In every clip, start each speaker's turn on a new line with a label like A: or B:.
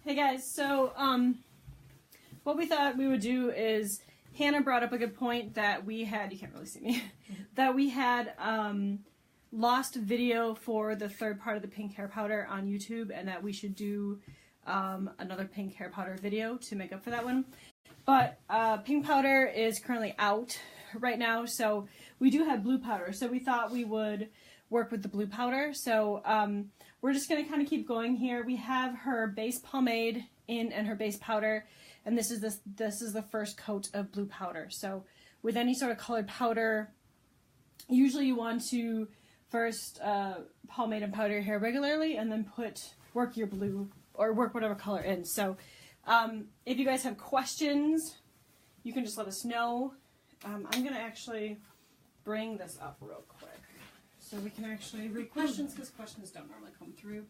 A: Hey guys, so what we thought we would do is, Hannah brought up a good point that we had, you can't really see me, that we had lost video for the third part of the pink hair powder on YouTube, and that we should do another pink hair powder video to make up for that one. But pink powder is currently out right now, so we do have blue powder, so we thought we would work with the blue powder. So we're just going to kind of keep going here. We have her base pomade in and her base powder, and this is the first coat of blue powder. So with any sort of colored powder, usually you want to first pomade and powder your hair regularly, and then work your blue or work whatever color in. So if you guys have questions, you can just let us know. I'm going to actually bring this up real quick so we can actually read questions, because questions don't normally come through.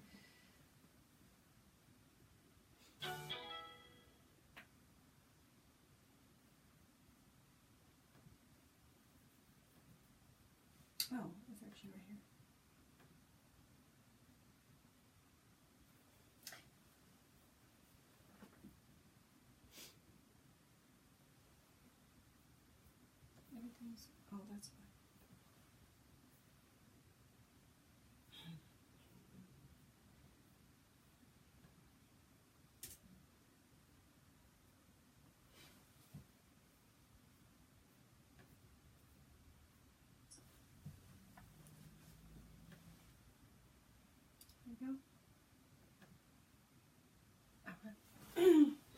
A: Oh, it's actually right here. Everything's, oh, that's fine.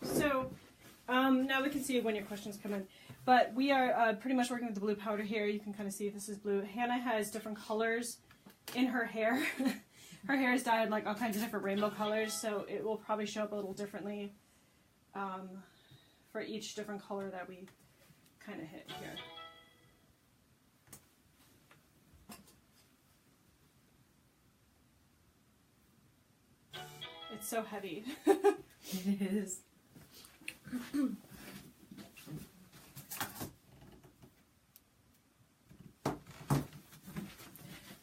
A: So now we can see when your questions come in, but we are pretty much working with the blue powder here. You can kind of see this is blue. Hannah has different colors in her hair. Her hair is dyed like all kinds of different rainbow colors, so it will probably show up a little differently for each different color that we kind of hit here. It's so heavy.
B: It is.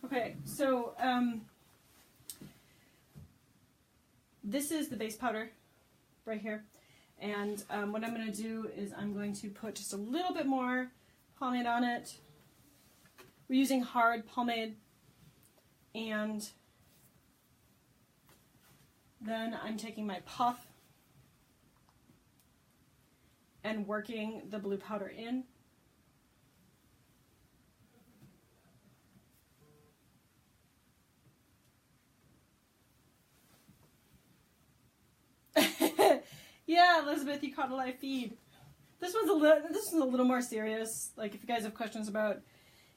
A: Okay, so this is the base powder right here, and what I'm going to do is I'm going to put just a little bit more pomade on it. We're using hard pomade, and then I'm taking my puff and working the blue powder in. Yeah, Elizabeth, you caught a live feed. This is a little more serious. Like, if you guys have questions about,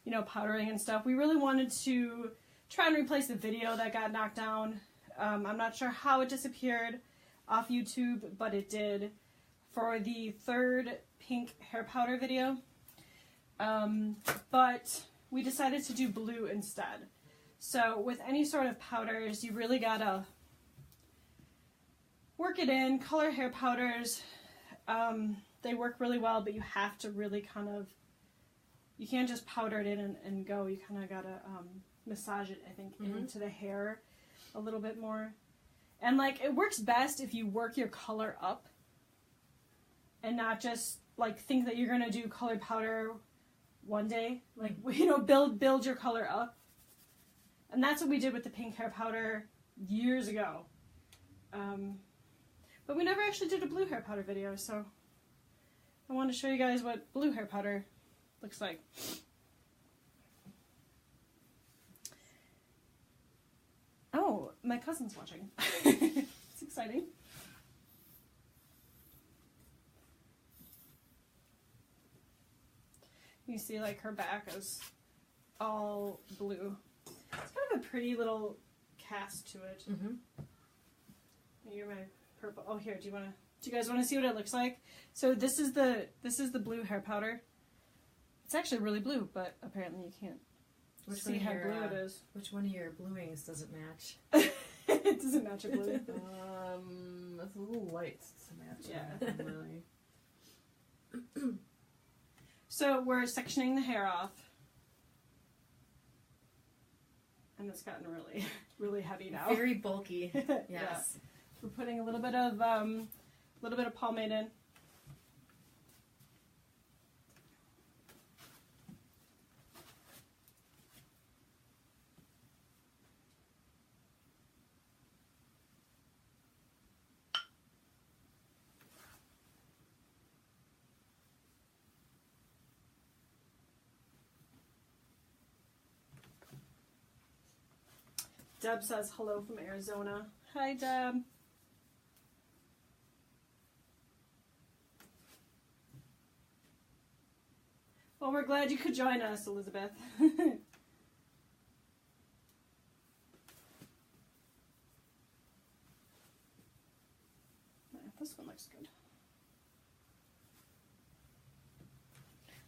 A: you know, powdering and stuff, we really wanted to try and replace the video that got knocked down. I'm not sure how it disappeared off YouTube, but it did for the third pink hair powder video. But we decided to do blue instead. So with any sort of powders, you really gotta work it in. Color hair powders, they work really well, but you have to really kind of, you can't just powder it in and go. You kind of gotta massage it, I think, into the hair a little bit more. And like, it works best if you work your color up and not just like think that you're gonna do colored powder one day. Like, you know, build your color up. And that's what we did with the pink hair powder years ago. But we never actually did a blue hair powder video, so I wanted to show you guys what blue hair powder looks like. Oh, my cousin's watching. It's exciting. You see, like, her back is all blue. It's kind of a pretty little cast to it. You're my purple. Oh, here. Do you guys want to see what it looks like? So this is the blue hair powder. It's actually really blue, but apparently you can't see how blue it is.
B: Which one of your bluings doesn't match?
A: It doesn't match a blue.
C: It's a little light to match.
A: Yeah.
C: Really.
A: So we're sectioning the hair off. And it's gotten really, really heavy now.
B: Very bulky. Yes.
A: Yeah. We're putting a little bit of pomade in. Deb says hello from Arizona. Hi, Deb. Well, we're glad you could join us, Elizabeth. This one looks good.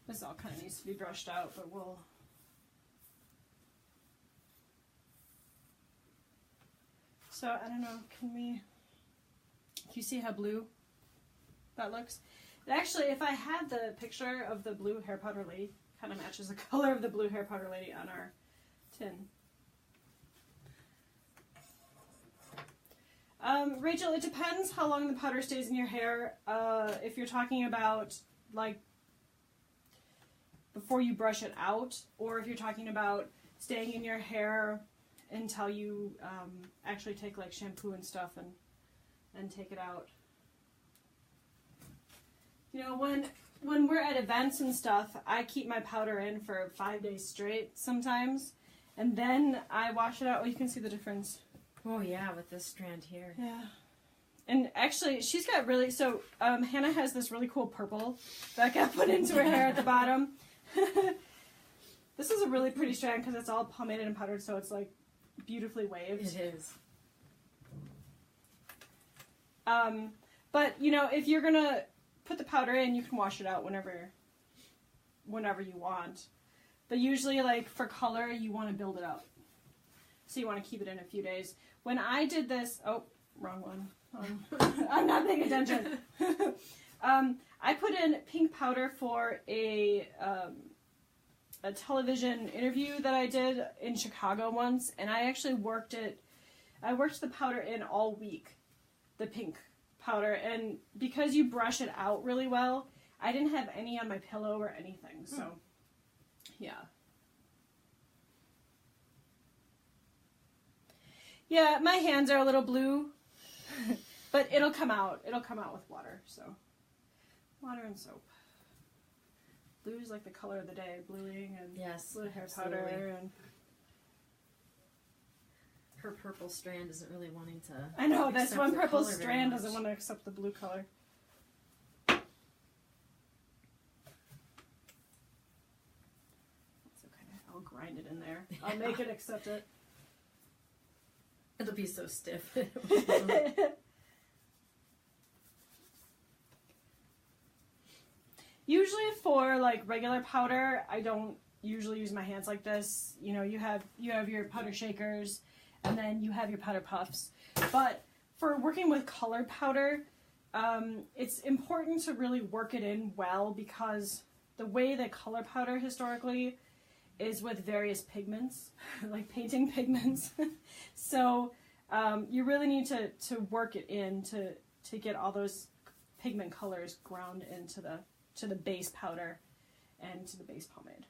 A: This all kind of needs to be brushed out, but we'll... So, I don't know, can you see how blue that looks? Actually, if I had the picture of the blue hair powder lady, kind of matches the color of the blue hair powder lady on our tin. Rachel, it depends how long the powder stays in your hair. If you're talking about, like, before you brush it out, or if you're talking about staying in your hair until you actually take, like, shampoo and stuff and take it out. You know, when we're at events and stuff, I keep my powder in for 5 days straight sometimes, and then I wash it out. Oh, you can see the difference.
B: Oh yeah, with this strand here.
A: Yeah. And actually, she's got really, so Hannah has this really cool purple that got put into her hair at the bottom. This is a really pretty strand because it's all pomaded and powdered, so it's like beautifully waved.
B: It is.
A: But, you know, if you're going to put the powder in, you can wash it out whenever you want. But usually, like, for color, you want to build it up. So you want to keep it in a few days. When I did this, oh, wrong one. I'm not paying attention. I put in pink powder for a television interview that I did in Chicago once, and I actually worked the powder in all week, the pink powder, and because you brush it out really well, I didn't have any on my pillow or anything, so yeah. Yeah, my hands are a little blue, but it'll come out. It'll come out with water, so water and soap. Blue is like the color of the day, bluing and
B: yes,
A: blue hair
B: absolutely.
A: powder and
B: her purple strand isn't really wanting to.
A: I know this
B: accept
A: one
B: the
A: purple
B: color very
A: strand
B: much.
A: doesn't want to accept the blue color. It's okay. I'll grind it in there. I'll make it accept it.
B: It'll be so stiff.
A: Usually for like regular powder, I don't usually use my hands like this. You know, you have your powder shakers, and then you have your powder puffs. But for working with colored powder, it's important to really work it in well, because the way that color powder historically is with various pigments, like painting pigments. So you really need to work it in to get all those pigment colors ground into the base powder and to the base pomade.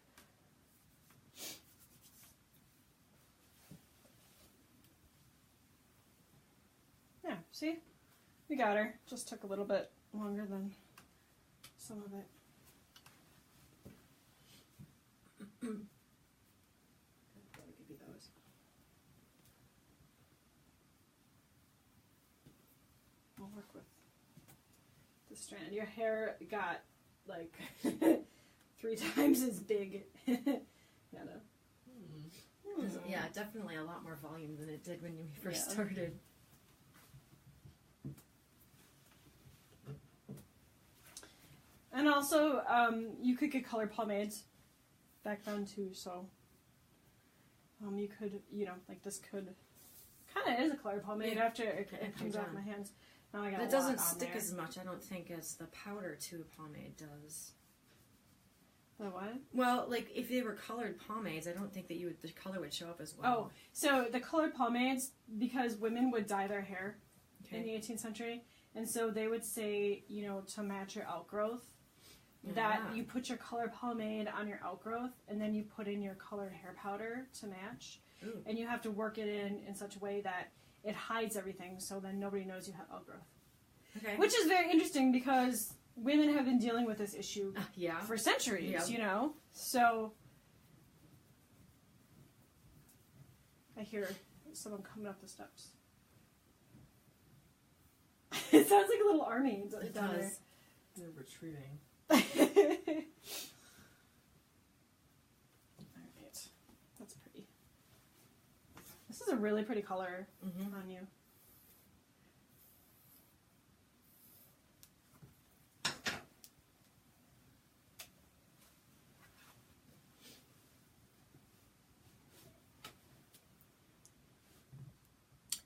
A: Yeah, see? We got her. Just took a little bit longer than some of it. I'll give you those. I'll work with the strand. Your hair got like 3 times as big. Hannah.
B: Yeah, definitely a lot more volume than it did when we first started.
A: And also, you could get color pomades back then too, so you could, like this could, kind of is a color pomade after it comes off my hands. Now I got
B: it doesn't stick as much, I don't think, as the powder to a pomade does.
A: The what?
B: Well, like, if they were colored pomades, I don't think that the color would show up as well.
A: Oh, so the colored pomades, because women would dye their hair in the 18th century. And so they would say, you know, to match your outgrowth, that you put your color pomade on your outgrowth, and then you put in your colored hair powder to match.
B: Ooh.
A: And you have to work it in such a way that it hides everything, so then nobody knows you have outgrowth.
B: Okay.
A: Which is very interesting because women have been dealing with this issue for centuries, you know? So, I hear someone coming up the steps. It sounds like a little army
B: It
A: down
B: does.
C: They're retreating.
A: there. Alright. That's pretty. This is a really pretty color on you.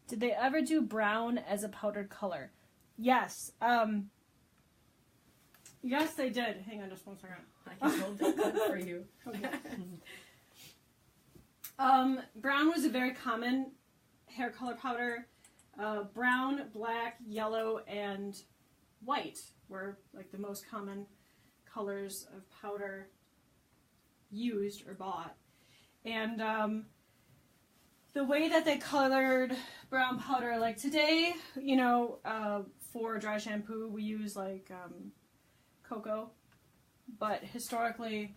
A: Did they ever do brown as a powdered color? Yes. Yes, they did. Hang on just one second.
B: I can hold that clip for you.
A: Okay. Brown was a very common hair color powder. Brown, black, yellow, and white were like the most common colors of powder used or bought. And the way that they colored brown powder, like today, you know, for dry shampoo, we use like cocoa, but historically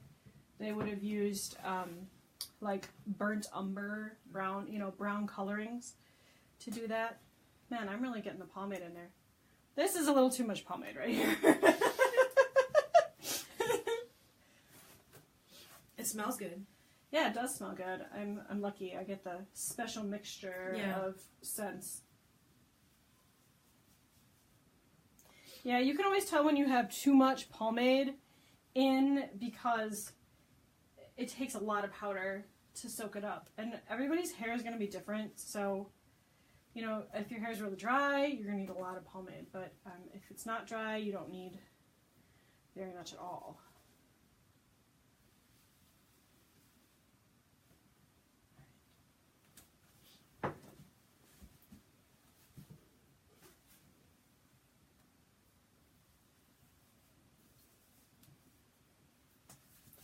A: they would have used like burnt umber, brown, you know, brown colorings to do that. Man, I'm really getting the pomade in there. This is a little too much pomade right here.
B: It smells good.
A: Yeah, it does smell good. I'm lucky. I get the special mixture of scents. Yeah, you can always tell when you have too much pomade in because it takes a lot of powder to soak it up. And everybody's hair is going to be different, so, you know, if your hair is really dry, you're going to need a lot of pomade. But if it's not dry, you don't need very much at all.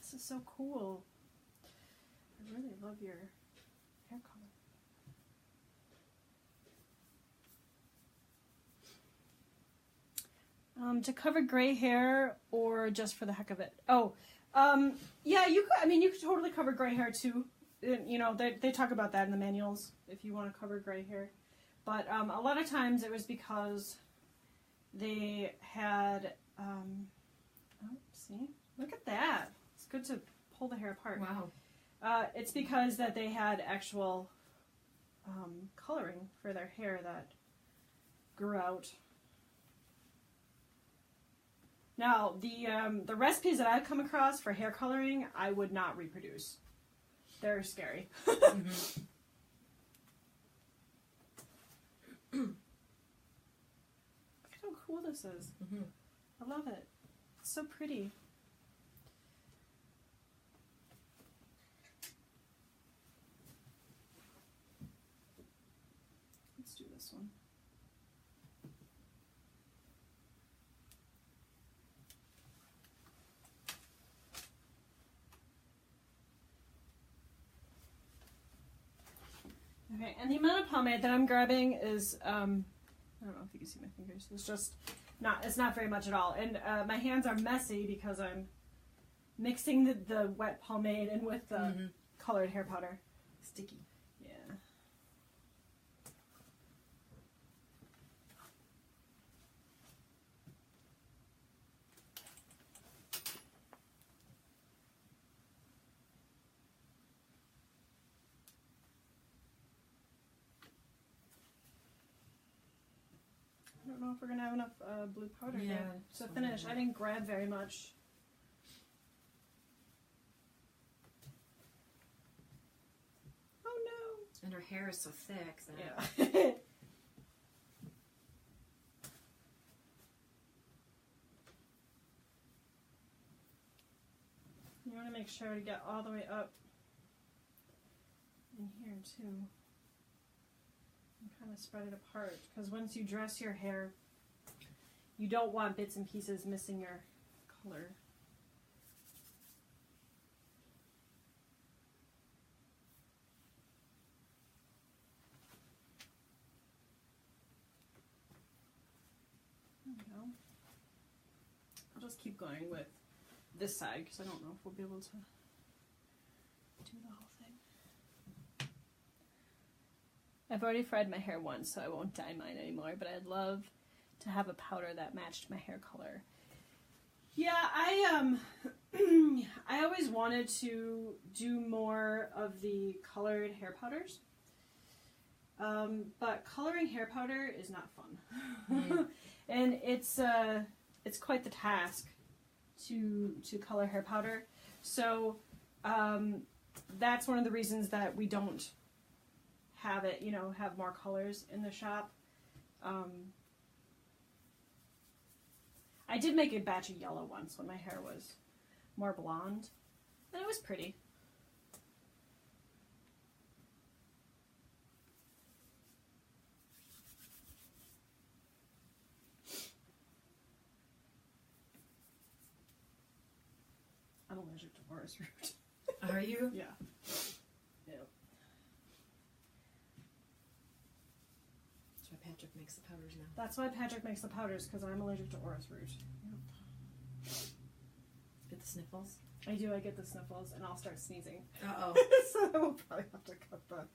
A: This is so cool. I really love your hair color. To cover gray hair or just for the heck of it? Oh, yeah, you could. I mean, you could totally cover gray hair too. You know, they talk about that in the manuals if you want to cover gray hair. But a lot of times it was because they had. Oh, see, look at that. It's good to pull the hair apart.
B: Wow.
A: It's because that they had actual coloring for their hair that grew out. Now, the recipes that I've come across for hair coloring, I would not reproduce. They're scary.
B: Mm-hmm.
A: Look at how cool this is.
B: Mm-hmm.
A: I love it. It's so pretty. Let's do this one. Okay, and the amount of pomade that I'm grabbing is, I don't know if you can see my fingers, it's not very much at all. And my hands are messy because I'm mixing the wet pomade in with the colored hair powder.
B: Sticky.
A: Yeah. I don't know if we're gonna have enough blue powder to finish. I didn't grab very much. Oh no!
B: And her hair is so thick. So.
A: Yeah. You want to make sure to get all the way up in here too. kind of spread it apart, because once you dress your hair, you don't want bits and pieces missing your color. There we go. I'll just keep going with this side because I don't know if we'll be able to do the whole thing. I've already fried my hair once, so I won't dye mine anymore, but I'd love to have a powder that matched my hair color. Yeah, I always wanted to do more of the colored hair powders. But coloring hair powder is not fun. And it's quite the task to color hair powder. So that's one of the reasons that we don't have it, have more colors in the shop. I did make a batch of yellow once when my hair was more blonde, and it was pretty. I'm allergic to orris root.
B: Are you?
A: Yeah. Yep.
B: That's why Patrick makes the powders now.
A: That's why Patrick makes the powders, because I'm allergic to orris root. Yep.
B: Get the sniffles?
A: I do, I get the sniffles, and I'll start sneezing.
B: Uh-oh.
A: So I will probably have to cut that.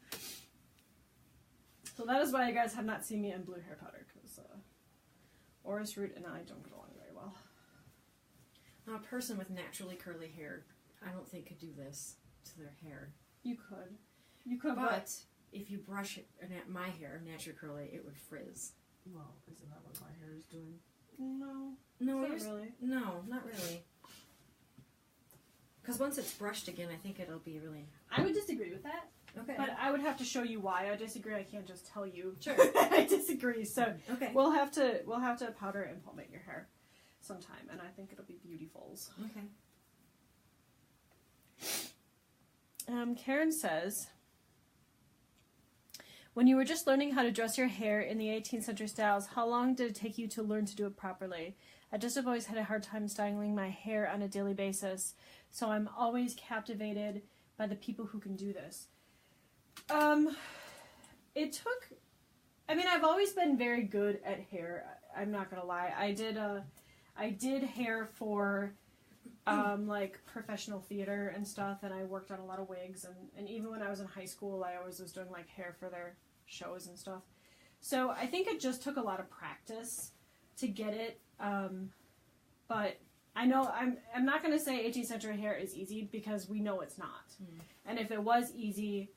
A: So that is why you guys have not seen me in blue hair powder, because orris root and I don't get along very well.
B: Now, a person with naturally curly hair, I don't think could do this to their hair.
A: You could. You could,
B: but if you brush it, my hair, naturally curly, it would frizz.
C: Well, isn't that what my hair is doing?
A: No.
B: No,
A: Not really.
B: No, not really. Because once it's brushed again, I think it'll be really...
A: I would disagree with that.
B: Okay.
A: But I would have to show you why I disagree. I can't just tell you.
B: Sure.
A: I disagree. So
B: okay.
A: we'll have to powder and pomade your hair sometime, and I think it'll be beautifuls.
B: Okay.
A: Karen says, when you were just learning how to dress your hair in the 18th century styles, how long did it take you to learn to do it properly? I just have always had a hard time styling my hair on a daily basis, so I'm always captivated by the people who can do this. It took, I've always been very good at hair. I'm not gonna lie. I did hair for, like professional theater and stuff, and I worked on a lot of wigs, and even when I was in high school, I always was doing like hair for their shows and stuff. So I think it just took a lot of practice to get it, but I know I'm not gonna say 18th century hair is easy, because we know it's not. And if it was easy,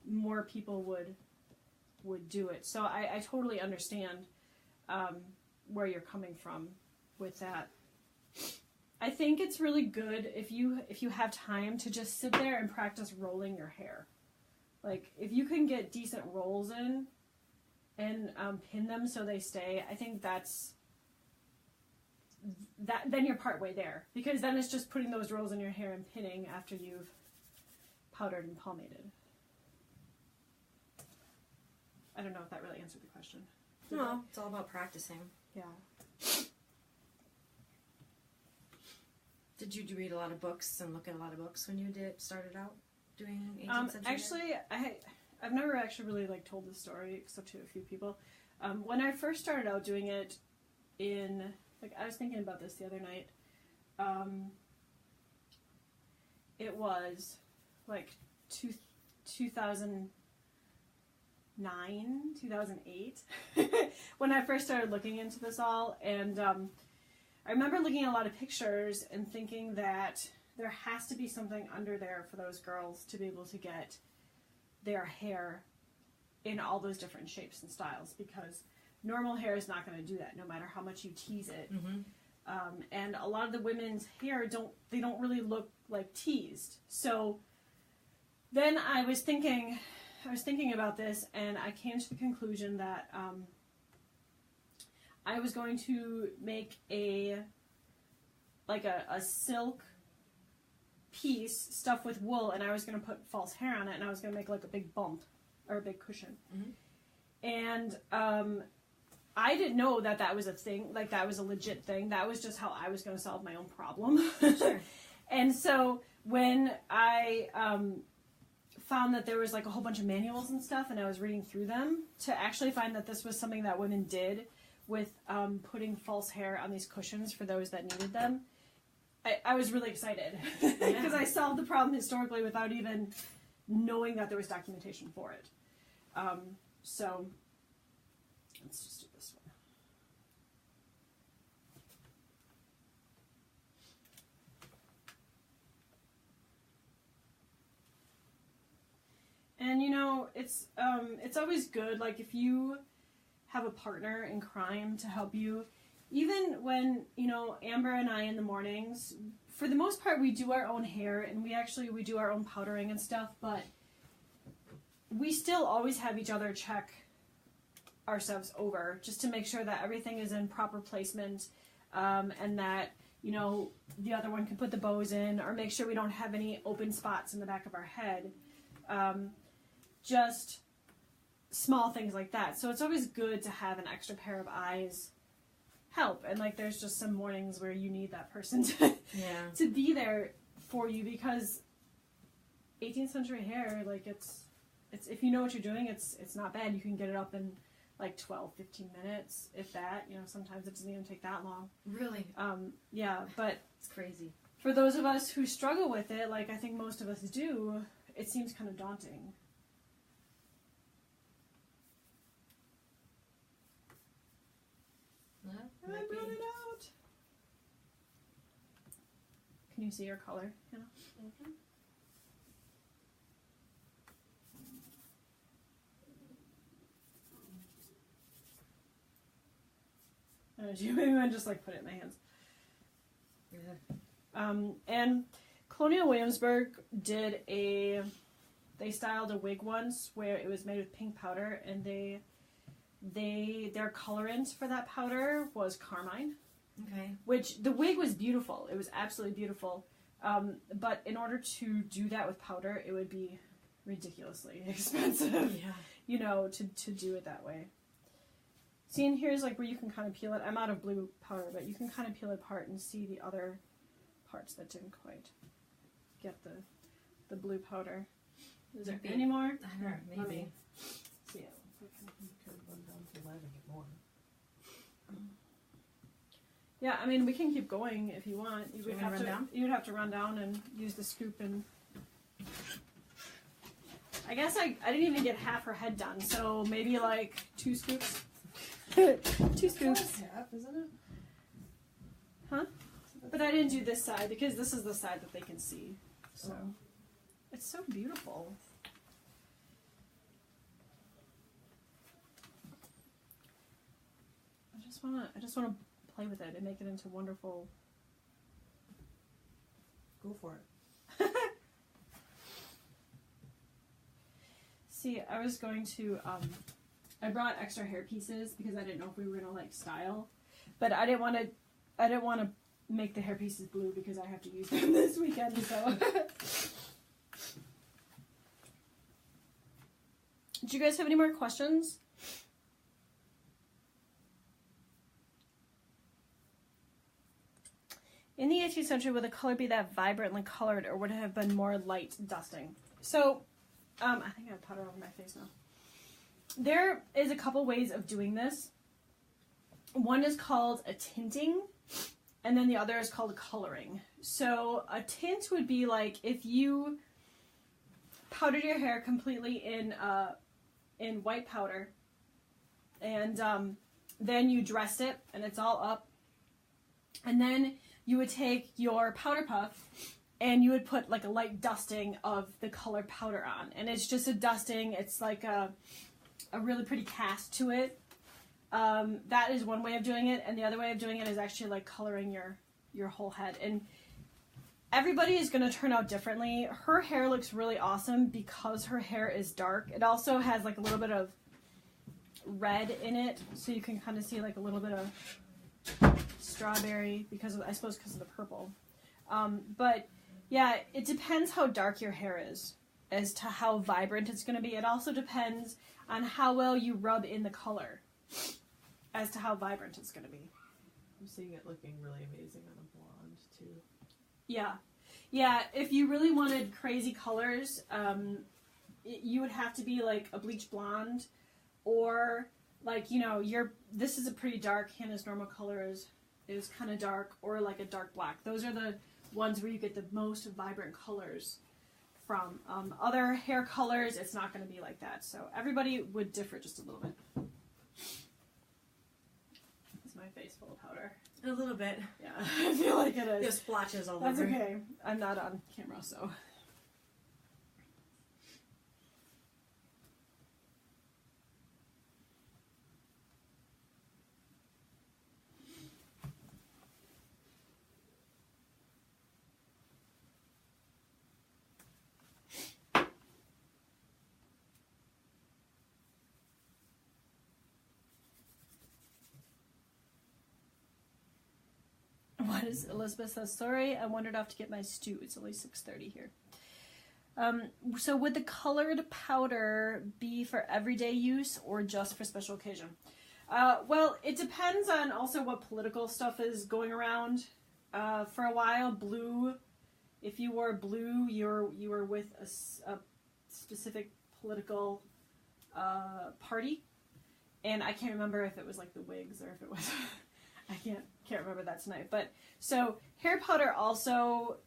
A: more people would do it. So I totally understand where you're coming from with that. I think it's really good if you have time to just sit there and practice rolling your hair. Like, if you can get decent rolls in and pin them so they stay, I think then you're partway there, because then it's just putting those rolls in your hair and pinning after you've powdered and pomaded. I don't know if that really answered the question.
B: No, it's all about practicing.
A: Yeah.
B: Did you read a lot of books and look at a lot of books when you started out doing 18th century?
A: Actually, I've never actually really told this story except to a few people. When I first started out doing it I was thinking about this the other night. It was 2009, 2008 when I first started looking into this all, and I remember looking at a lot of pictures and thinking that there has to be something under there for those girls to be able to get their hair in all those different shapes and styles, because normal hair is not going to do that, no matter how much you tease it. And a lot of the women's hair don't really look like teased. So then I was thinking about this, and I came to the conclusion that I was going to make a silk piece stuffed with wool, and I was going to put false hair on it, and I was going to make a big bump or a big cushion. And I didn't know that that was a thing, like that was a legit thing. That was just how I was going to solve my own problem.
B: Sure.
A: And so when I found that there was like a whole bunch of manuals and stuff, and I was reading through them, to actually find that this was something that women did with putting false hair on these cushions for those that needed them, I was really excited because I solved the problem historically without even knowing that there was documentation for it. So let's just do this one. And you know, it's always good, like if you have a partner in crime to help you, even when, you know, Amber and I in the mornings, for the most part we do our own hair and we do our own powdering and stuff, but we still always have each other check ourselves over just to make sure that everything is in proper placement, and that, you know, the other one can put the bows in, or make sure we don't have any open spots in the back of our head. Just small things like that. So it's always good to have an extra pair of eyes help. And like there's just some mornings where you need that person to be there for you, because 18th century hair, like it's if you know what you're doing, it's not bad. You can get it up in like 12, 15 minutes, if that. You know, sometimes it doesn't even take that long.
B: Really?
A: Yeah, but
B: it's crazy.
A: For those of us who struggle with it, like I think most of us do, it seems kind of daunting. I brought it out. Can you see your color? Yeah.
B: Mm-hmm.
A: Do you maybe want to just like put it in my hands?
B: Yeah.
A: And Colonial Williamsburg they styled a wig once where it was made with pink powder, and their colorant for that powder was carmine.
B: Okay.
A: Which the wig was beautiful. It was absolutely beautiful. But in order to do that with powder, it would be ridiculously expensive.
B: Yeah.
A: You know, to do it that way. See, and here's like where you can kind of peel it. I'm out of blue powder, but you can kind of peel it apart and see the other parts that didn't quite get the blue powder. Is there any more?
B: I don't know, maybe.
A: See it. Yeah, I mean, we can keep going if you want. You would have to run down and use the scoop, and I guess I didn't even get half her head done, so maybe like 2 scoops. 2 scoops.
C: Half, isn't it?
A: Huh? But I didn't do this side because this is the side that they can see. So it's so beautiful. I just want to play with it and make it into wonderful.
C: Go for it.
A: See, I was going to I brought extra hair pieces because I didn't know if we were gonna like style, but I didn't want to make the hair pieces blue because I have to use them this weekend. So, do you guys have any more questions? In the 18th century, would the color be that vibrantly colored, or would it have been more light dusting? So, I think I have powder over my face now. There is a couple ways of doing this. One is called a tinting, and then the other is called coloring. So a tint would be like if you powdered your hair completely in white powder, and then you dressed it, and it's all up, and then you would take your powder puff and you would put like a light dusting of the colored powder on, and it's just a dusting. It's like a really pretty cast to it. That is one way of doing it, and the other way of doing it is actually like coloring your whole head. And everybody is going to turn out differently. Her hair looks really awesome because her hair is dark. It also has like a little bit of red in it, so you can kind of see like a little bit of strawberry because of the purple. But yeah, it depends how dark your hair is. as to how vibrant it's going to be. It also depends on how well you rub in the color as to how vibrant it's going to be.
C: I'm seeing it looking really amazing on a blonde too.
A: Yeah. Yeah, if you really wanted crazy colors, you would have to be like a bleach blonde, or like, you know, this is a pretty dark. Hannah's normal color is kind of dark, or like a dark black. Those are the ones where you get the most vibrant colors from. Other hair colors, it's not going to be like that. So everybody would differ just a little bit. Is my face full of powder?
B: A little bit.
A: Yeah, I feel like it is.
B: There's splotches all
A: That's
B: over.
A: okay. I'm not on camera, so. What is Elizabeth says? Sorry, I wandered off to get my stew. It's only 6:30 here. So would the colored powder be for everyday use or just for special occasion? Well, it depends on also what political stuff is going around. For a while, blue, if you wore blue, you were with a specific political party. And I can't remember if it was like the Whigs or if it was... I can't remember that tonight. But so hair powder also,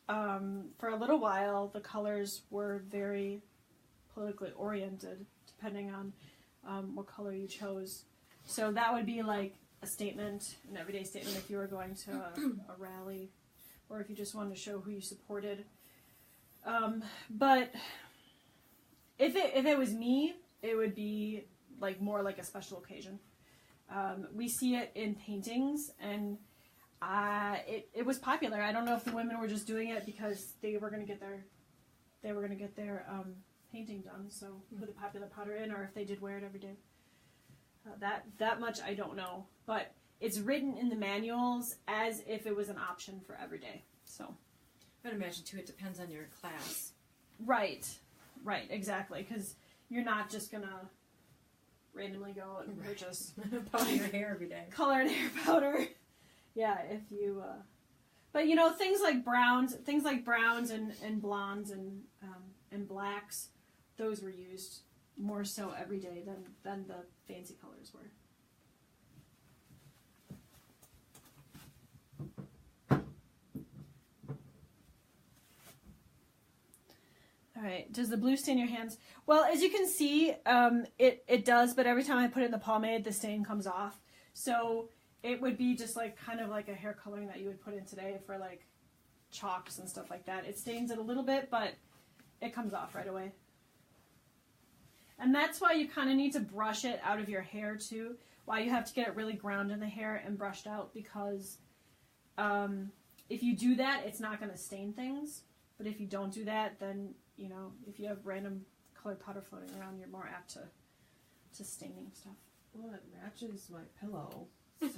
A: for a little while, the colors were very politically oriented, depending on what color you chose. So that would be like a statement, an everyday statement, if you were going to a rally, or if you just wanted to show who you supported. But if it was me, it would be like more like a special occasion. We see it in paintings, and it was popular. I don't know if the women were just doing it because they were going to get their painting done, so put the popular powder in, or if they did wear it every day. That much I don't know, but it's written in the manuals as if it was an option for every day. So
B: I'd imagine too, it depends on your class.
A: Right, exactly, because you're not just gonna randomly go and purchase
B: powder your hair every day.
A: Colored hair powder. Yeah, if you, but you know, things like browns and blondes and blacks, those were used more so every day than the fancy colors were. All right, does the blue stain your hands? Well, as you can see, it does, but every time I put it in the pomade, the stain comes off. So it would be just like kind of like a hair coloring that you would put in today for like chalks and stuff like that. It stains it a little bit, but it comes off right away. And that's why you kind of need to brush it out of your hair too. Why you have to get it really ground in the hair and brushed out, because if you do that, it's not going to stain things. But if you don't do that, then, you know, if you have random colored powder floating around, you're more apt to staining stuff.
C: Well, it matches my pillow.
A: So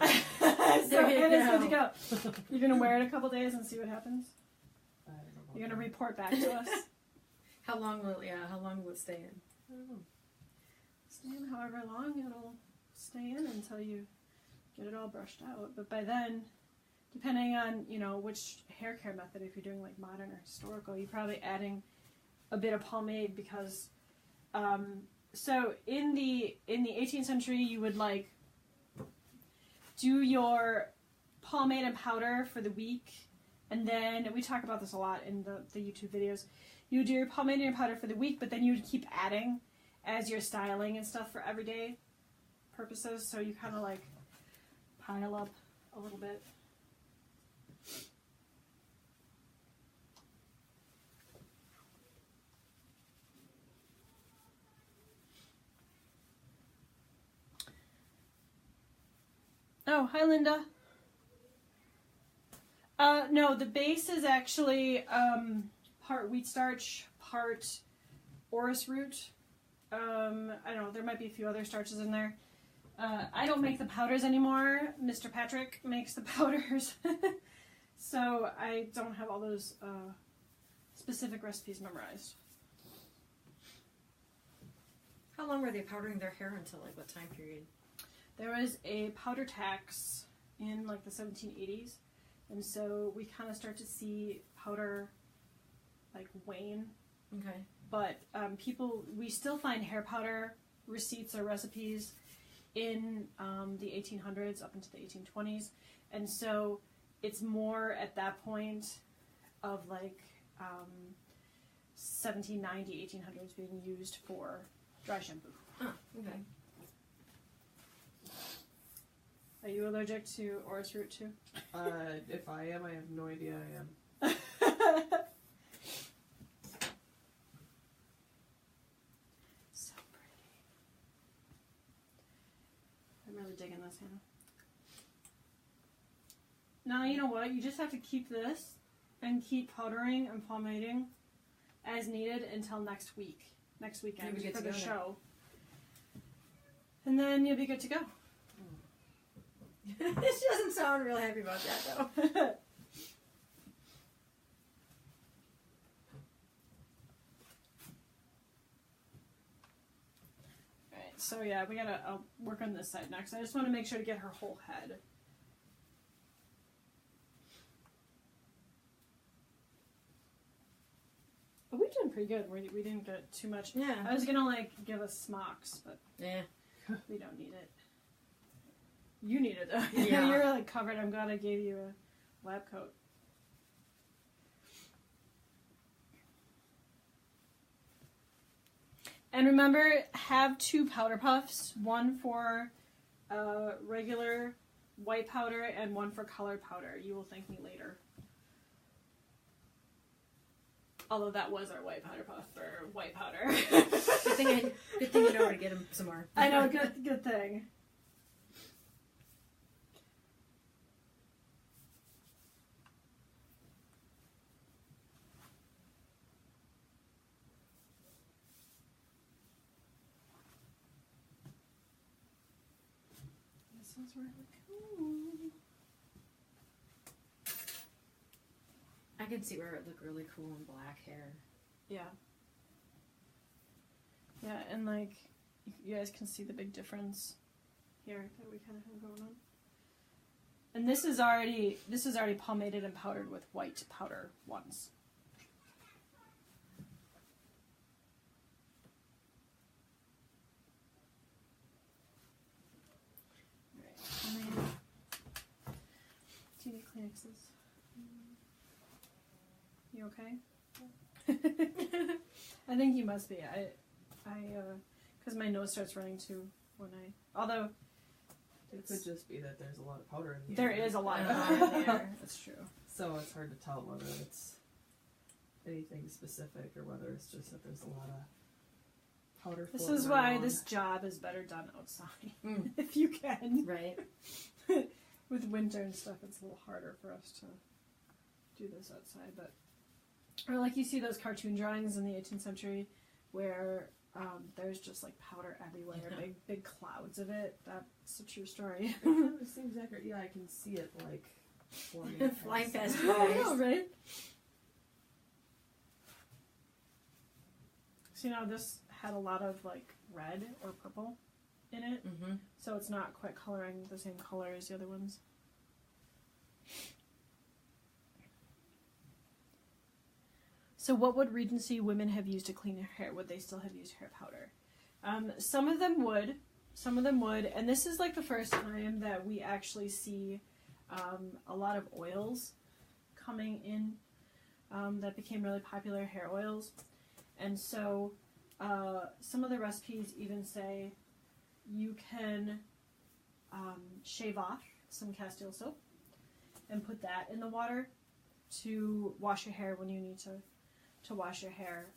A: it is good to go. You're going to wear it a couple days and see what happens?
C: I don't know.
A: You're going to report back to us?
B: How long will it stay in?
C: I don't know.
A: Stay in however long it'll stay in until you get it all brushed out. But by then, depending on, you know, which hair care method, if you're doing like modern or historical, you're probably adding a bit of pomade, because so in the 18th century, you would like do your pomade and powder for the week, and then we talk about this a lot in the YouTube videos. You would do your pomade and your powder for the week, but then you would keep adding as you're styling and stuff for everyday purposes, so you kind of like pile up a little bit. Oh, hi, Linda. No, the base is actually part wheat starch, part orris root. I don't know, there might be a few other starches in there. I don't make the powders anymore. Mr. Patrick makes the powders. So I don't have all those specific recipes memorized.
B: How long were they powdering their hair until, like, what time period?
A: There was a powder tax in like the 1780s, and so we kind of start to see powder like wane.
B: Okay.
A: But we still find hair powder receipts or recipes in the 1800s up into the 1820s, and so it's more at that point of like 1790, 1800s being used for dry shampoo.
B: Oh, okay.
A: Are you allergic to orris root too?
C: If I am, I have no idea I am.
A: So pretty. I'm really digging this, Hannah. Now, you know what? You just have to keep this and keep powdering and pomading as needed until next weekend for the show. And then you'll be good to go.
B: She doesn't sound real happy about that, though.
A: Alright, so yeah, I'll work on this side next. I just want to make sure to get her whole head. But we did pretty good. We didn't get too much.
B: Yeah.
A: I was gonna like give us smocks, but
B: Yeah.
A: we don't need it. You need it though.
B: Yeah.
A: You're like covered. I'm glad I gave you a lab coat. And remember, have 2 powder puffs, one for regular white powder and one for colored powder. You will thank me later. Although that was our white powder puff for white powder.
B: Good thing you know where to get them some more.
A: I know, good thing. This is really cool.
B: I can see where it would look really cool in black hair.
A: Yeah. Yeah, and like, you guys can see the big difference here that we kind of have going on. And this is already pomaded and powdered with white powder once. Alright, and then, do you need Kleenexes? You okay? I think you must be. Because my nose starts running too when although
C: It could just be that there's a lot of powder in the
A: there
C: air.
A: is a lot of powder in the air. That's true.
C: So it's hard to tell whether it's anything specific or whether it's just that there's a lot of powder.
A: This
C: floating
A: is why
C: around.
A: this job is better done outside,
B: Mm.
A: if you can.
B: Right.
A: With winter and stuff, it's a little harder for us to do this outside. But or like you see those cartoon drawings in the 18th century where there's just like powder everywhere,
B: Yeah.
A: big clouds of it. That's a true story.
C: It seems accurate. Yeah, I can see it like
B: Flying past
A: I
B: your eyes.
A: know, right? So you know, this had a lot of like red or purple in it,
B: Mm-hmm.
A: so it's not quite coloring the same color as the other ones. So what would Regency women have used to clean their hair? Would they still have used hair powder? Some of them would, and this is like the first time that we actually see a lot of oils coming in that became really popular, hair oils. And so some of the recipes even say you can shave off some Castile soap and put that in the water to wash your hair when you need to wash your hair.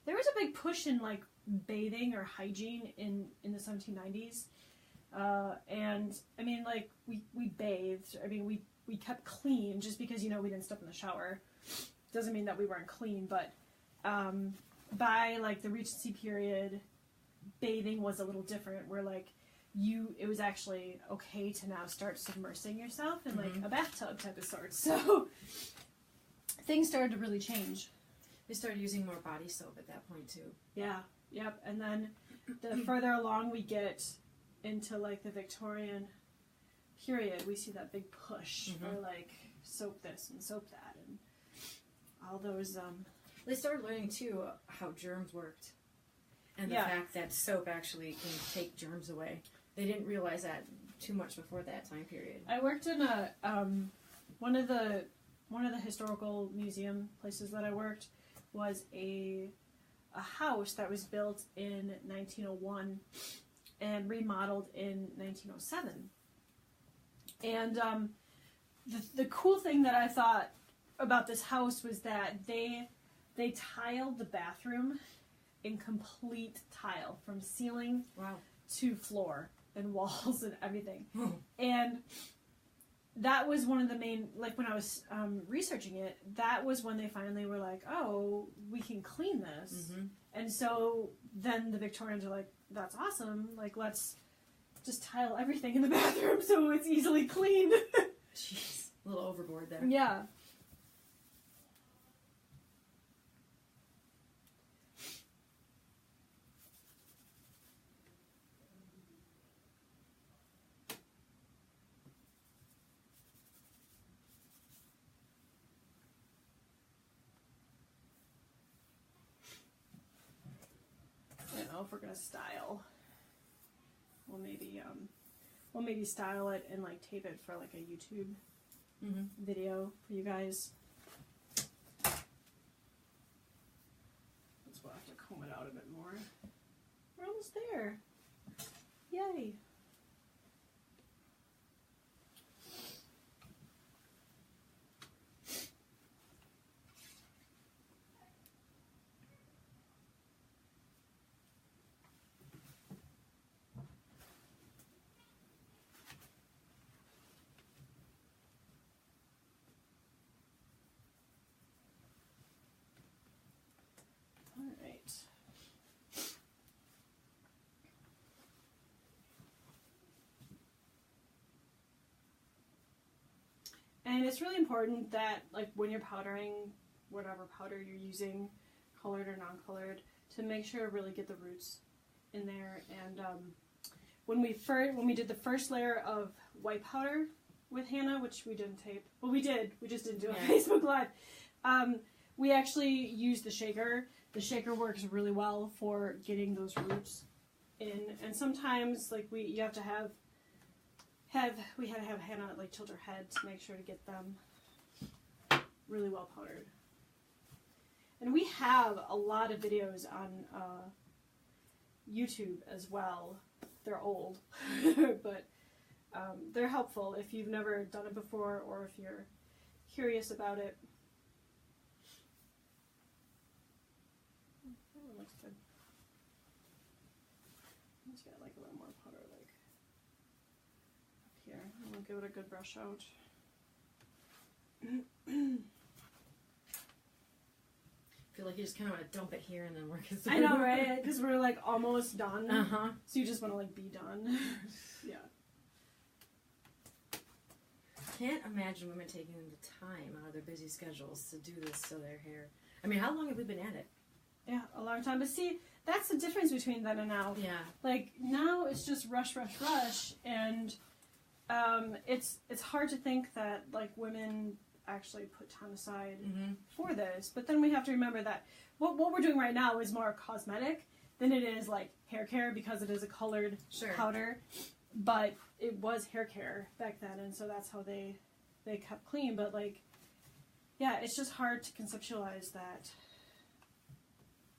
A: There was a big push in like bathing or hygiene in the 1790s. And I mean, like we bathed. I mean, we kept clean just because, you know, we didn't step in the shower. Doesn't mean that we weren't clean, but by like the Regency period, bathing was a little different. Where like it was actually okay to now start submersing yourself in like a bathtub type of sort. So things started to really change.
B: They started using more body soap at that point too.
A: Yeah, yep. And then the further along we get into like the Victorian period, we see that big push for like soap this and soap that and all those.
B: They started learning too how germs worked, and the fact that soap actually can take germs away. They didn't realize that too much before that time period.
A: I worked in a one of the historical museum places that I worked was a house that was built in 1901 and remodeled in 1907. And the cool thing that I thought about this house was that they tiled the bathroom in complete tile from ceiling to floor and walls and everything. And that was one of the main, like when I was researching it, that was when they finally were like, oh, we can clean this. And so then the Victorians are like, that's awesome. Like, let's just tile everything in the bathroom so it's easily cleaned.
B: Jeez, a little overboard there.
A: Yeah. If we're gonna style, we'll maybe style it and like tape it for like a YouTube video for you guys. We'll have to comb it out a bit more. We're almost there. Yay. And it's really important that, like, when you're powdering, whatever powder you're using, colored or non-colored, to make sure to really get the roots in there. And when we did the first layer of white powder with Hannah, which we didn't tape, well, we did, we just didn't do a Facebook Live. We actually used the shaker. The shaker works really well for getting those roots in. And sometimes, like, we had to have Hannah like tilt her head to make sure to get them really well powdered. And we have a lot of videos on YouTube as well. They're old, but they're helpful if you've never done it before or if you're curious about it. That one looks good. Let's get like a little more powder, like here. I'm gonna give it a good brush out.
B: I feel like you just kind of want to dump it here and then work it through.
A: I know, right? Because we're like almost done.
B: Uh-huh.
A: So you just want to like be done. Yeah.
B: Can't imagine women taking the time out of their busy schedules to do this to their hair. I mean, how long have we been at it?
A: Yeah, a long time. But see, that's the difference between then and now.
B: Yeah.
A: Like now it's just rush, rush, rush, and it's hard to think that like women actually put time aside for this. But then we have to remember that what we're doing right now is more cosmetic than it is like hair care because it is a colored powder. But it was hair care back then, and so that's how they kept clean. But like, yeah, it's just hard to conceptualize that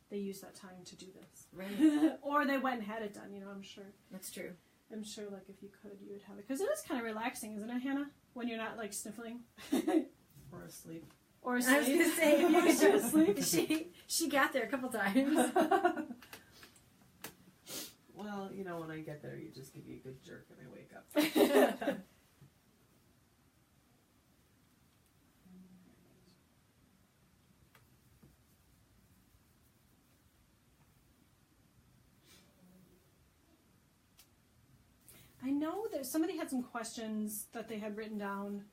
A: they used that time to do this.
B: Right.
A: Or they went and had it done, you know, I'm sure.
B: That's true.
A: I'm sure, like, if you could, you would have it. Because it is kind of relaxing, isn't it, Hannah? When you're not, like, sniffling.
C: Or asleep.
A: Or asleep.
B: I was going to say, if you're asleep, she got there a couple times.
C: Well, you know, when I get there, you just give me a good jerk and I wake up.
A: I know that somebody had some questions that they had written down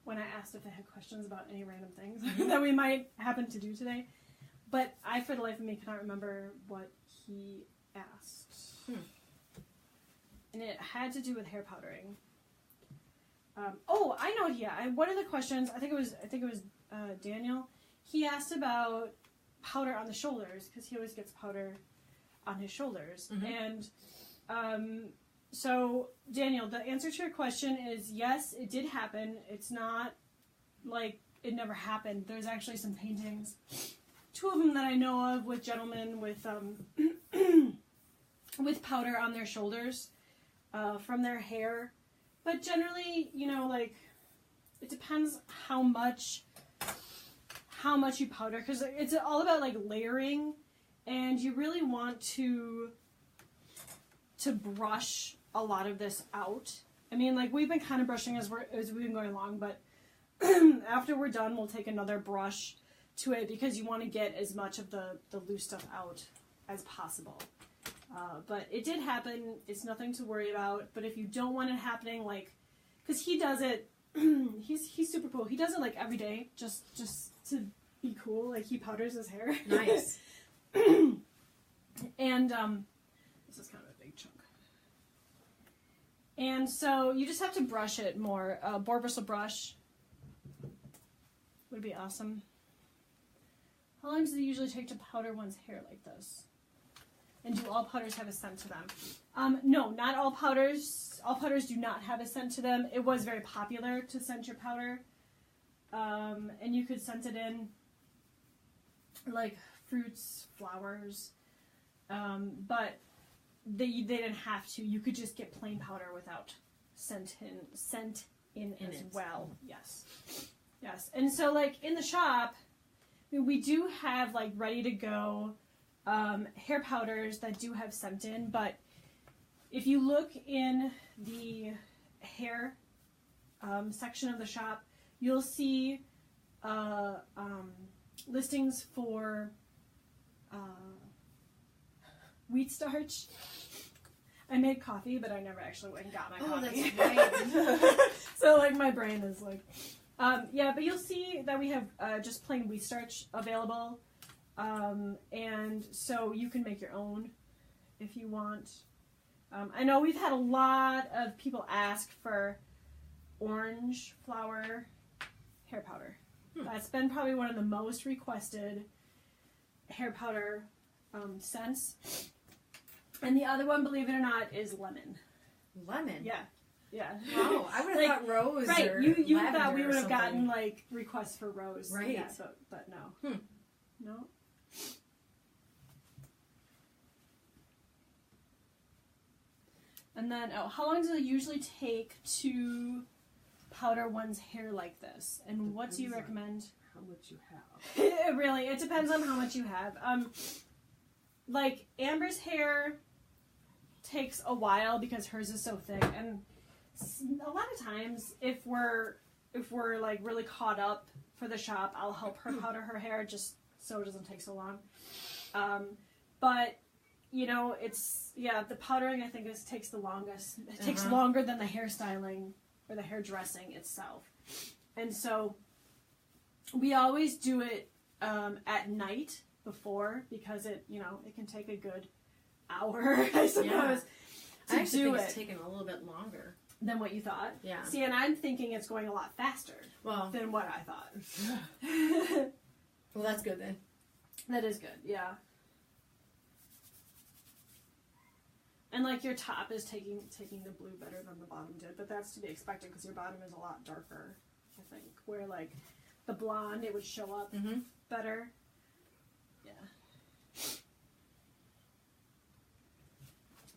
A: when I asked if they had questions about any random things that we might happen to do today. But I, for the life of me, cannot remember what he asked. And it had to do with hair powdering. Oh, I know. Yeah, one of the questions. I think it was Daniel. He asked about powder on the shoulders because he always gets powder on his shoulders. And so Daniel, the answer to your question is yes, it did happen. It's not like it never happened. There's actually some paintings, 2 of them that I know of with gentlemen with with powder on their shoulders from their hair. But generally, you know, like, it depends how much you powder, because it's all about, like, layering, and you really want to brush a lot of this out. I mean, like, we've been kind of brushing as we've been going along, but after we're done, we'll take another brush to it, because you want to get as much of the loose stuff out as possible. But it did happen. It's nothing to worry about. But if you don't want it happening, like, because he does it, he's super cool. He does it like every day, just to be cool. Like, he powders his hair.
B: Nice.
A: And this is kind of a big chunk. And so you just have to brush it more. Boar bristle brush would be awesome. How long does it usually take to powder one's hair like this? And do all powders have a scent to them? No, not all powders. All powders do not have a scent to them. It was very popular to scent your powder. And you could scent it in, like, fruits, flowers. But they didn't have to. You could just get plain powder without scent in as well. Yes. Yes. And so, like, in the shop, we do have, like, ready to go hair powders that do have scent in, but if you look in the hair section of the shop, you'll see listings for wheat starch. I made coffee, but I never actually went and got my coffee.
B: Oh, that's right.
A: So, like, my brain is like... yeah, but you'll see that we have just plain wheat starch available. And so you can make your own if you want. I know we've had a lot of people ask for orange flower hair powder. That's been probably one of the most requested hair powder scents. And the other one, believe it or not, is lemon.
B: Lemon?
A: Yeah. Yeah.
B: Wow, I would have thought rose.
A: Right,
B: or
A: you thought we
B: or
A: would have
B: something.
A: gotten, like, requests for rose.
B: Right.
A: Yeah, but no. No. And then, how long does it usually take to powder one's hair like this? And what do you recommend?
C: How much you have.
A: Really, it depends on how much you have. Like, Amber's hair takes a while because hers is so thick, and a lot of times, if we're like really caught up for the shop, I'll help her powder her hair just so it doesn't take so long. But you know, the powdering I think takes the longest. It takes longer than the hairstyling or the hairdressing itself, and so we always do it at night before, because it can take a good hour, I suppose.
B: Yeah. I
A: To
B: actually
A: do
B: think
A: it
B: it's taken a little bit longer
A: than what you thought.
B: Yeah.
A: See, and I'm thinking it's going a lot faster than what I thought.
B: Well, that's good then.
A: That is good, yeah. And like your top is taking the blue better than the bottom did, but that's to be expected because your bottom is a lot darker, I think. Where like the blonde, it would show up better. Yeah.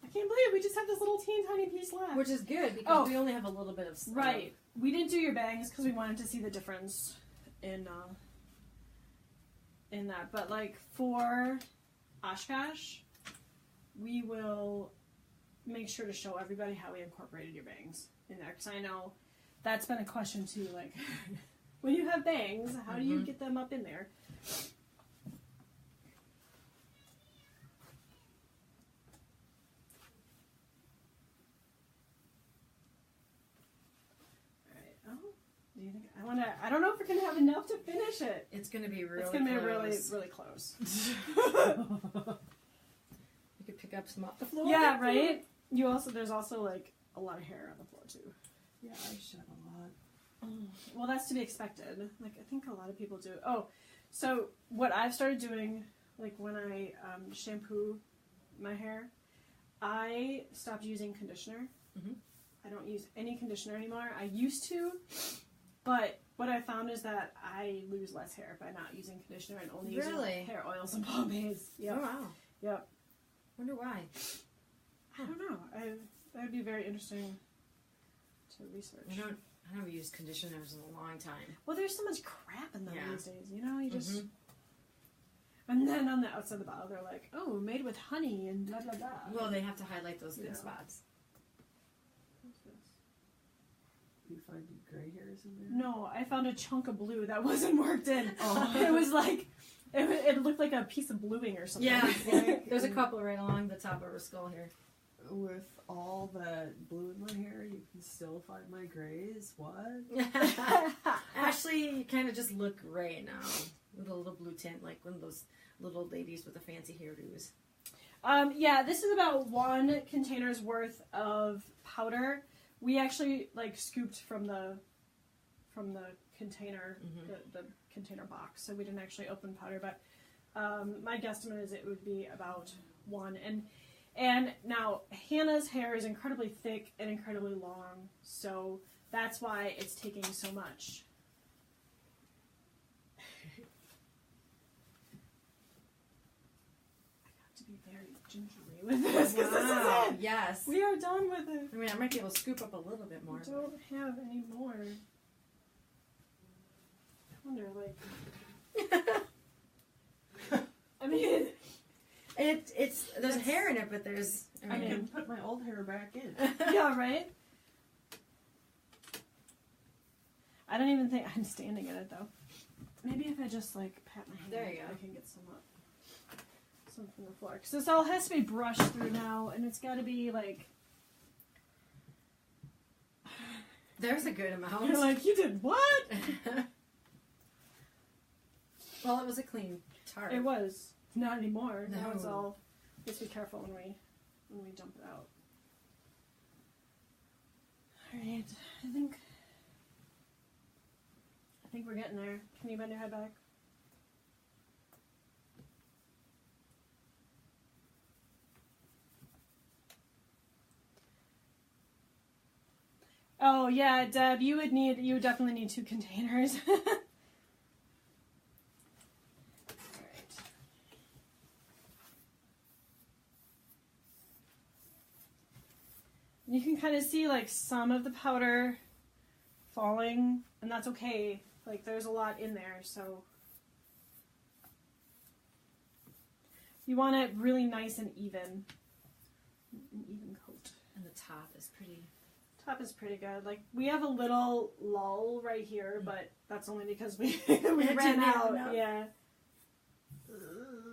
A: I can't believe we just have this little teeny tiny piece left.
B: Which is good because we only have a little bit of stuff.
A: Right. We didn't do your bangs because we wanted to see the difference in that. But like for Oshkosh, we will make sure to show everybody how we incorporated your bangs in there. Because I know that's been a question too. Like, when you have bangs, how do you get them up in there? Do you think I don't know if we're gonna have enough to finish it.
B: It's gonna be really
A: It's gonna
B: close.
A: be really close.
B: pick up some off the floor.
A: Yeah, right? There's also like a lot of hair on the floor too.
C: Yeah, I shed a lot.
A: Well, that's to be expected. Like, I think a lot of people do. Oh, so what I've started doing, like when I shampoo my hair, I stopped using conditioner.
B: Mm-hmm.
A: I don't use any conditioner anymore. I used to, but what I found is that I lose less hair by not using conditioner and only using hair oils and pomades. Yep.
B: Oh, wow.
A: Yep.
B: Wonder why.
A: I don't know. That would be very interesting to research.
B: I haven't used conditioners in a long time.
A: Well, there's so much crap in them these days, you know? You just...
B: Mm-hmm.
A: And then on the outside of the bottle, they're like, oh, made with honey and blah, blah, blah.
B: Well, they have to highlight those good spots.
C: What's this? You find gray hairs in there?
A: No, I found a chunk of blue that wasn't worked in.
C: Oh.
A: It was like... It looked like a piece of bluing or something.
B: Yeah,
A: Like,
B: there's a couple right along the top of her skull here.
C: With all that blue in my hair, you can still find my grays? What?
B: Actually, you kind of just look gray now. With a little blue tint, like one of those little ladies with the fancy hairdos.
A: Yeah, this is about 1 container's worth of powder. We actually like scooped from the container, the container box, so we didn't actually open powder. But my guesstimate is it would be about 1. And now Hannah's hair is incredibly thick and incredibly long, so that's why it's taking so much. Be very gingerly with this.
B: Wow.
A: This is it.
B: Yes.
A: We are done with it.
B: I mean, I might be able to scoop up a little bit more.
A: I don't have any more. I wonder, like... I mean...
B: There's hair in it, but there's...
C: I can put my old hair back in.
A: Yeah, right? I don't even think... I'm standing in it, though. Maybe if I just, like, pat my hand,
B: there you go.
A: I can get some up. Some from the floor. Because this all has to be brushed through now, and it's got to be, like...
B: There's a good amount.
A: You're like, you did what?
B: Well, it was a clean tart.
A: It was. Not anymore.
B: No.
A: Now it's all... Just be careful when we dump it out. Alright, I think we're getting there. Can you bend your head back? Oh yeah, Deb, you would definitely need 2 containers. Alright. You can kind of see like some of the powder falling, and that's okay. Like there's a lot in there, so you want it really nice and even. An even coat.
B: And the top is pretty...
A: Top is pretty good. Like we have a little lull right here, but that's only because we ran out. Yeah.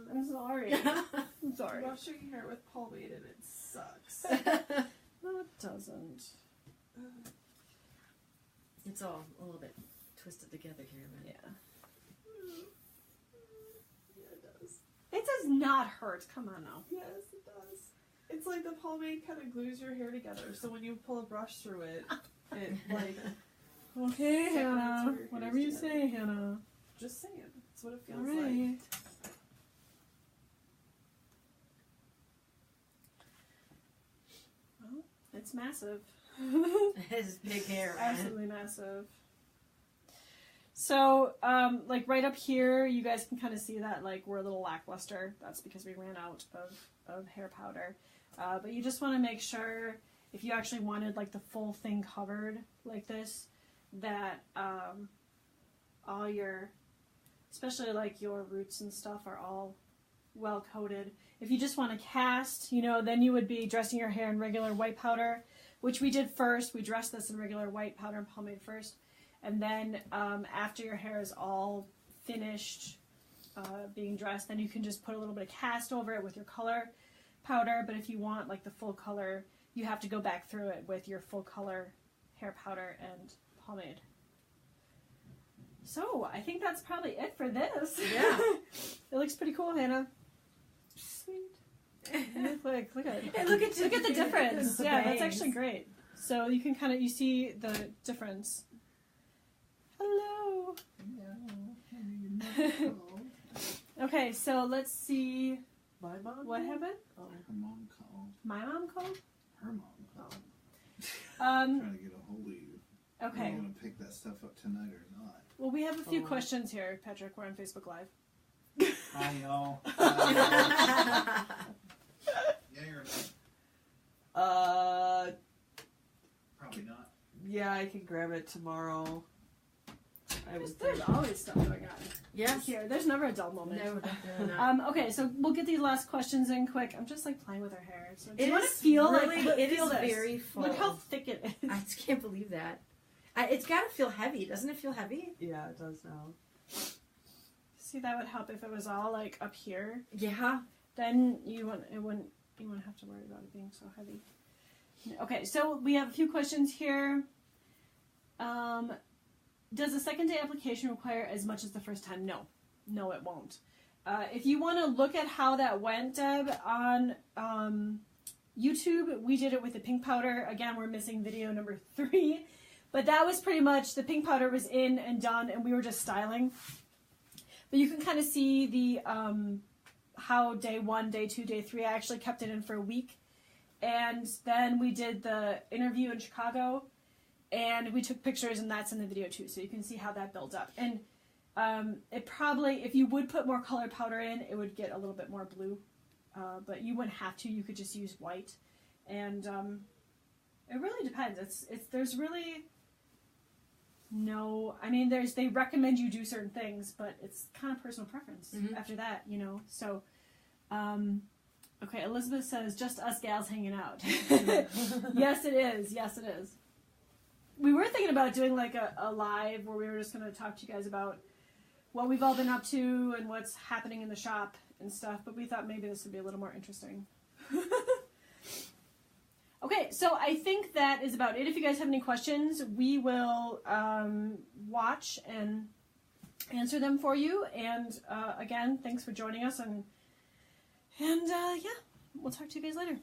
A: I'm sorry. I'm sorry.
C: Washing hair with pomade and it sucks.
A: No, it doesn't.
B: It's all a little bit twisted together here, but...
A: Yeah.
C: Yeah, it does.
A: It does not hurt. Come on now.
C: Yes, it does. It's like the pomade kind of glues your hair together, so when you pull a brush through it, it like...
A: Okay, Hannah. Whatever you say, Hannah.
C: Just saying. That's what it feels
A: All right.
C: like.
A: Well, it's massive.
B: His big hair, man.
A: Absolutely massive. So, like right up here, you guys can kind of see that like we're a little lackluster. That's because we ran out of hair powder. But you just want to make sure, if you actually wanted like the full thing covered like this, that all your, especially like your roots and stuff, are all well coated. If you just want to cast, then you would be dressing your hair in regular white powder, which we did first. We dressed this in regular white powder and pomade first. And then after your hair is all finished being dressed, then you can just put a little bit of cast over it with your color powder. But if you want like the full color, you have to go back through it with your full color hair powder and pomade. So I think that's probably it for this.
B: Yeah.
A: It looks pretty cool, Hannah. Sweet. Look at
B: Hey,
A: look at the difference.
B: The
A: Yeah, that's
B: bangs.
A: actually great. So you can you see the difference. Hello. Okay, so let's see
C: My mom?
A: what happened.
C: Oh.
D: Her mom called.
A: My mom called.
D: Her mom called.
A: Um.
D: Trying to get a hold of you. Are
A: Okay.
D: you going to pick that stuff up tonight or not?
A: Well, we have a few
C: Oh.
A: questions here, Patrick. We're on Facebook Live.
D: Hi, y'all. Yeah, you're probably not.
C: Yeah, I can grab it tomorrow. I would
A: There's
C: think.
A: always stuff going on
B: Yes.
A: here. There's never a dull moment.
B: No, definitely not.
A: Okay, so we'll get these last questions in quick. I'm just like playing with her hair. So do
B: It
A: you want to
B: is
A: feel
B: really,
A: like
B: it
A: feel
B: is
A: this?
B: very full.
A: Look how thick it is.
B: I just can't believe that. It's got to feel heavy, doesn't it? Feel heavy?
C: Yeah, it does now.
A: See, that would help if it was all like up here.
B: Yeah.
A: Then you wouldn't have to worry about it being so heavy. Okay, so we have a few questions here. Does a second day application require as much as the first time? No, it won't. If you want to look at how that went, Deb, on YouTube, we did it with the pink powder. Again, we're missing video number 3, but that was pretty much the pink powder was in and done, and we were just styling. But you can kind of see the how day 1, day 2, day 3. I actually kept it in for a week, and then we did the interview in Chicago. And we took pictures, and that's in the video too, so you can see how that builds up. And it probably, if you would put more colored powder in, it would get a little bit more blue. But you wouldn't have to. You could just use white. And it really depends. There's really no. I mean, they recommend you do certain things, but it's kind of personal preference after that, you know. So, okay, Elizabeth says just us gals hanging out. Yes, it is. Yes, it is. We were thinking about doing like a live where we were just going to talk to you guys about what we've all been up to and what's happening in the shop and stuff, but we thought maybe this would be a little more interesting. Okay, so I think that is about it. If you guys have any questions, we will watch and answer them for you. And again, thanks for joining us. And yeah, we'll talk to you guys later.